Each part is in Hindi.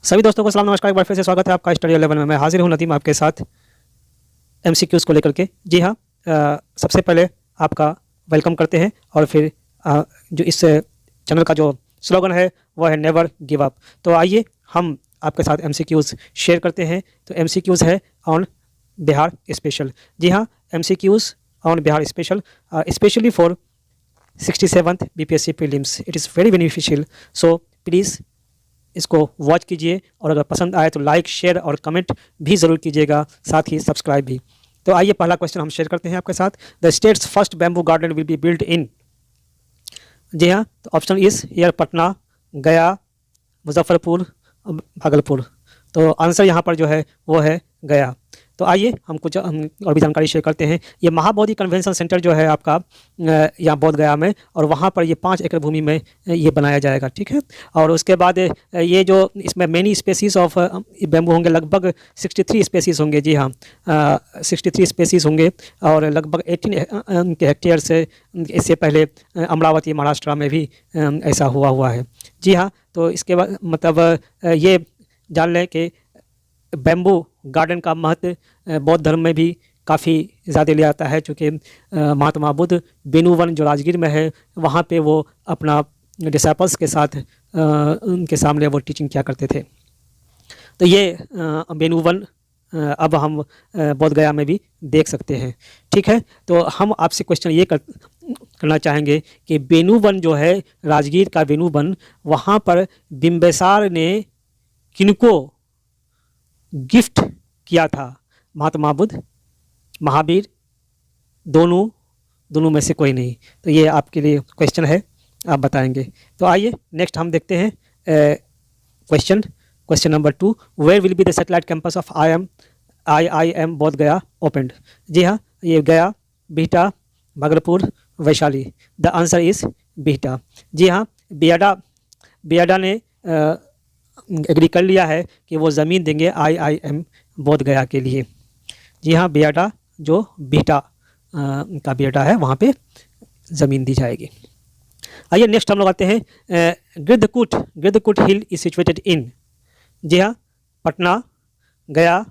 सभी दोस्तों को सलाम नमस्कार, एक बार फिर से स्वागत है आपका स्टडी लेवल में। मैं हाजिर हूँ नदीम आपके साथ एमसीक्यूज़ को लेकर के। जी हाँ, सबसे पहले आपका वेलकम करते हैं और फिर जो इस चैनल का जो स्लोगन है वो है नेवर गिव अप। तो आइए हम आपके साथ एमसीक्यूज़ शेयर करते हैं। तो एमसीक्यूज़ है ऑन बिहार स्पेशल। जी हाँ, MCQs on Bihar special specially for 67th BPSC prelims. It is very beneficial, so please इसको वॉच कीजिए और अगर पसंद आए तो लाइक, शेयर और कमेंट भी ज़रूर कीजिएगा, साथ ही सब्सक्राइब भी। तो आइए पहला क्वेश्चन हम शेयर करते हैं आपके साथ। The states first bamboo garden will be build in. जी हाँ, तो ऑप्शन इज हियर पटना, गया, मुजफ्फरपुर, भागलपुर। तो आंसर यहाँ पर जो है वो है गया। तो आइए हम कुछ और भी जानकारी शेयर करते हैं। ये महाबोधि कन्वेंशन सेंटर जो है आपका यहाँ बोध गया में, और वहाँ पर ये 5 एकड़ भूमि में ये बनाया जाएगा, ठीक है। और उसके बाद ये जो इसमें मेनी स्पेसीज़ ऑफ बैम्बू होंगे, लगभग 63 स्पेसीज़ होंगे। जी हाँ, 63 स्पेसीज़ होंगे और लगभग 18 के हेक्टेयर से। इससे पहले अमरावती महाराष्ट्र में भी ऐसा हुआ है। जी हाँ, तो इसके बाद मतलब ये जान लें कि बैम्बू गार्डन का महत्व बौद्ध धर्म में भी काफ़ी ज़्यादा लिया जाता है, क्योंकि महात्मा बुद्ध बेनूवन जो राजगीर में है वहाँ पे वो अपना डिसाइपल्स के साथ उनके सामने वो टीचिंग किया करते थे। तो ये बेनूवन अब हम बोध गया में भी देख सकते हैं, ठीक है। तो हम आपसे क्वेश्चन ये करना चाहेंगे कि बेनूवन जो है, राजगीर का बेनूवन, वहाँ पर बिम्बिसार ने किनको गिफ्ट किया था? महात्मा बुद्ध, महावीर, दोनों में से कोई नहीं। तो ये आपके लिए क्वेश्चन है, आप बताएंगे। तो आइए नेक्स्ट हम देखते हैं question number 2। Where will be the satellite campus of I M Bodh Gaya opened. जी हाँ, ये Gaya, Bihta, Bhagalpur, Vaishali. The answer is Bihta. जी हाँ, बियाडा ने एग्री कर लिया है कि वो ज़मीन देंगे IIM बोध गया के लिए। जी हाँ, बियाडा जो बिहटा का बियाडा है वहाँ पे ज़मीन दी जाएगी। आइए नेक्स्ट हम लोग आते हैं Gridhakuta hill is situated in. जी हाँ, Patna, Gaya,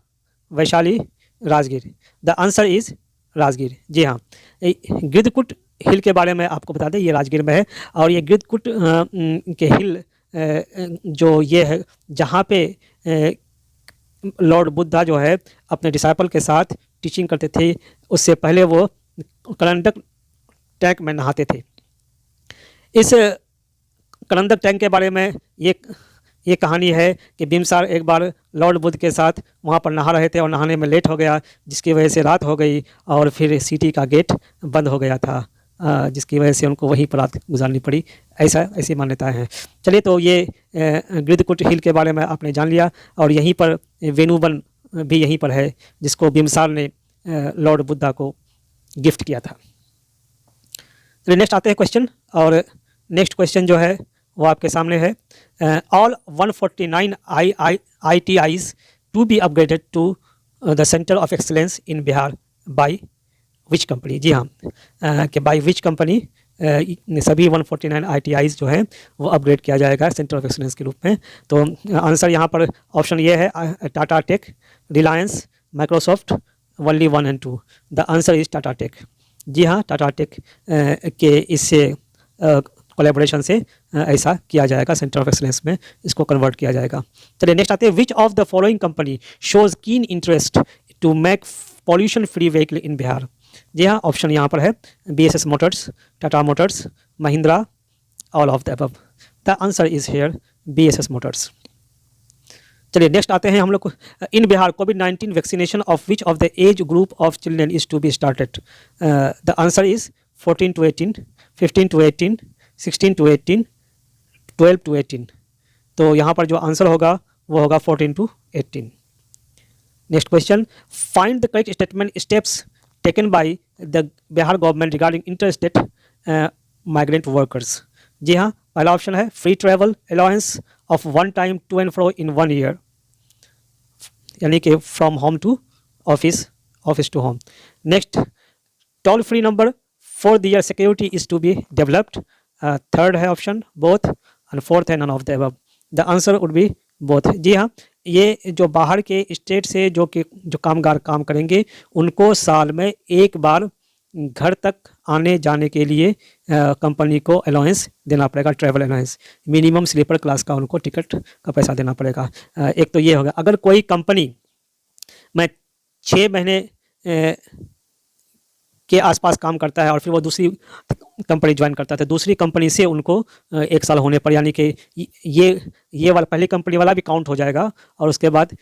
Vaishali, Rajgir. The answer is Rajgir. जी हाँ, गिद्धकूट हिल के बारे में आपको बता दें, ये राजगीर में है। और ये गिद्धकूट के हिल जो ये है, जहाँ पे लॉर्ड बुद्धा जो है अपने डिसाइपल के साथ टीचिंग करते थे, उससे पहले वो कलंदक टैंक में नहाते थे। इस कलंदक टैंक के बारे में ये कहानी है कि बिम्बिसार एक बार लॉर्ड बुद्ध के साथ वहाँ पर नहा रहे थे और नहाने में लेट हो गया, जिसकी वजह से रात हो गई और फिर सिटी का गेट बंद हो गया था, जिसकी वजह से उनको वहीं पर रात गुजारनी पड़ी। ऐसी मान्यताएं हैं। चलिए, तो ये गिद्धकूट हिल के बारे में आपने जान लिया। और यहीं पर वेणुवन भी यहीं पर है, जिसको बिम्बिसार ने लॉर्ड बुद्धा को गिफ्ट किया था। चलिए नेक्स्ट आते हैं क्वेश्चन, और नेक्स्ट क्वेश्चन जो है वो आपके सामने है। All 149 ITIs to be upgraded to the centre of excellence in Bihar by which company. जी हाँ, कि बाय विच कंपनी सभी 149 ITIs जो हैं वो अपग्रेड किया जाएगा सेंटर ऑफ एक्सलेंस के रूप में। तो आंसर यहाँ पर ऑप्शन ये है, Tata Tech, Reliance, Microsoft, only 1 and 2। The answer is Tata Tech. जी हाँ, टाटा टेक के इससे कोलैबोरेशन से ऐसा किया जाएगा, सेंटर ऑफ एक्सलेंस में इसको कन्वर्ट किया जाएगा। चलिए नेक्स्ट आते हैं। Which of the following company shows keen interest to make pollution free vehicle in Bihar. जी हाँ, ऑप्शन यहाँ पर है BSS motors, Tata motors, Mahindra, all of the above. The answer is here BSS motors. चलिए नेक्स्ट आते हैं हम लोग। In Bihar COVID-19 vaccination of which of the age group of children is to be started. The answer is 14 to 18, 15 to 18, 16 to 18, 12 to 18। तो यहाँ पर जो आंसर होगा वो होगा 14 to 18। Next question, find the correct statement steps taken by the Bihar government regarding interstate migrant workers. जी हाँ, पहला ऑप्शन है free travel allowance of 1 time to and fro in 1 year, यानी कि from home to office to home. Next, toll free number for their security is to be developed. Third है ऑप्शन बोथ, एंड फोर्थ है none of the above. The answer would be both. जी हाँ, ये जो बाहर के स्टेट से जो कामगार काम करेंगे उनको साल में एक बार घर तक आने जाने के लिए कंपनी को अलाउंस देना पड़ेगा, travel allowance. Minimum sleeper class का उनको टिकट का पैसा देना पड़ेगा। एक तो ये होगा। अगर कोई कंपनी में 6 महीने के आसपास काम करता है और फिर वो दूसरी कंपनी ज्वाइन करता है तो दूसरी कंपनी से उनको 1 साल होने पर, यानी कि ये वाला पहली कंपनी वाला भी काउंट हो जाएगा और उसके बाद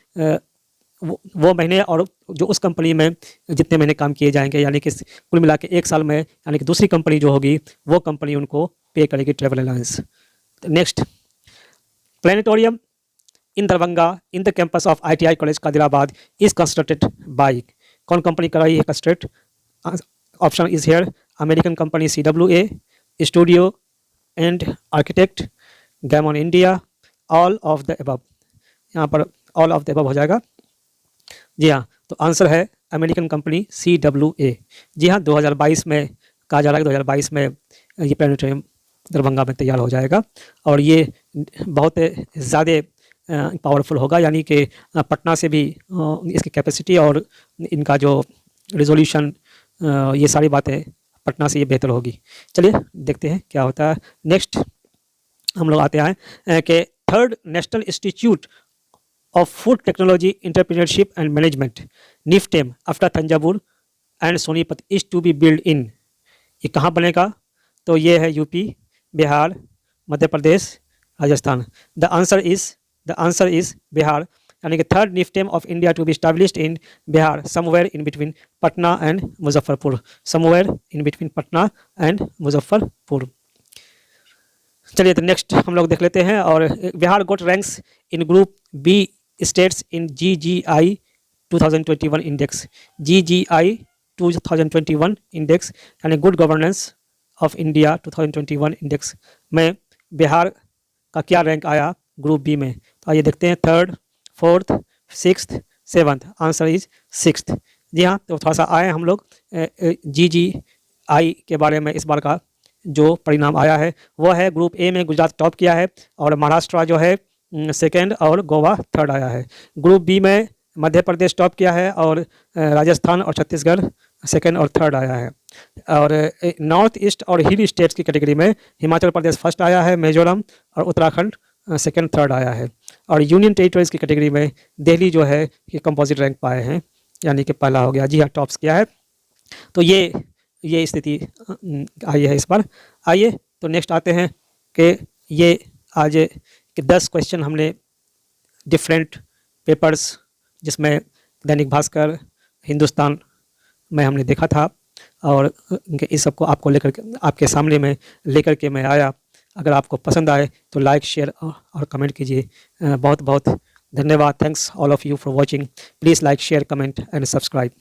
वो महीने और जो उस कंपनी में जितने महीने काम किए जाएंगे, यानी कि कुल मिला के 1 साल में, यानी कि दूसरी कंपनी जो होगी वो कंपनी उनको पे करेगी travel allowance. Next, planetarium in Darbhanga in the campus of ITI college Kadirabad is constructed by, कौन कंपनी कराई है construct? Option is here, American company CWA, studio and architect, Gammon India, all of the above. यहाँ पर ऑल ऑफ द एबव हो जाएगा। जी हाँ, तो आंसर है अमेरिकन कंपनी CWA। जी हाँ, 2022 में कहा जा रहा है कि 2022 में ये प्लानिटोरियम दरभंगा में तैयार हो जाएगा और ये बहुत ज़्यादा पावरफुल होगा, यानी कि पटना से भी इसकी कैपेसिटी और इनका जो रिजोल्यूशन, ये सारी बातें पटना से ये बेहतर होगी। चलिए देखते हैं क्या होता है। नेक्स्ट हम लोग आते हैं कि 3rd national institute of food technology entrepreneurship and management NIFTEM after Thanjavur and Sonipat is to be build in, ये कहाँ बनेगा? तो ये है UP, Bihar, Madhya Pradesh, Rajasthan. The answer is Bihar, यानी कि 3rd NIFTEM of India to be established in Bihar, somewhere in between Patna and Muzaffarpur, somewhere in between Patna and Muzaffarpur. चलिए तो नेक्स्ट हम लोग देख लेते हैं। और बिहार गोट ranks in group B states in GGI 2021 index, GGI 2021 index यानी good governance of India 2021 index में बिहार का क्या रैंक आया ग्रुप बी में? तो आइए देखते हैं। 3rd, 4th, 6th, 7th, answer is 6th। जी हाँ, तो थोड़ा सा आए हम लोग GGI के बारे में। इस बार का जो परिणाम आया है वो है ग्रुप ए में गुजरात टॉप किया है और महाराष्ट्र जो है 2nd और गोवा 3rd आया है। ग्रुप बी में मध्य प्रदेश टॉप किया है और राजस्थान और छत्तीसगढ़ 2nd और 3rd आया है। और नॉर्थ ईस्ट और हिल स्टेट्स की कैटेगरी में हिमाचल प्रदेश 1st आया है, मिजोरम और उत्तराखंड 2nd 3rd आया है। और यूनियन टेरिटरीज की कैटेगरी में दिल्ली जो है ये कंपोजिट रैंक पाए हैं, यानी कि पहला हो गया। जी हाँ, टॉप्स किया है। तो ये स्थिति आई है इस बार। आइए तो नेक्स्ट आते हैं कि ये आज के 10 क्वेश्चन हमने डिफरेंट पेपर्स जिसमें दैनिक भास्कर, हिंदुस्तान में हमने देखा था और इस सबको आपको लेकर के आपके सामने में लेकर के मैं आया। अगर आपको पसंद आए तो लाइक, शेयर और कमेंट कीजिए। बहुत बहुत धन्यवाद। Thanks all of you for watching. Please like, share, comment and subscribe.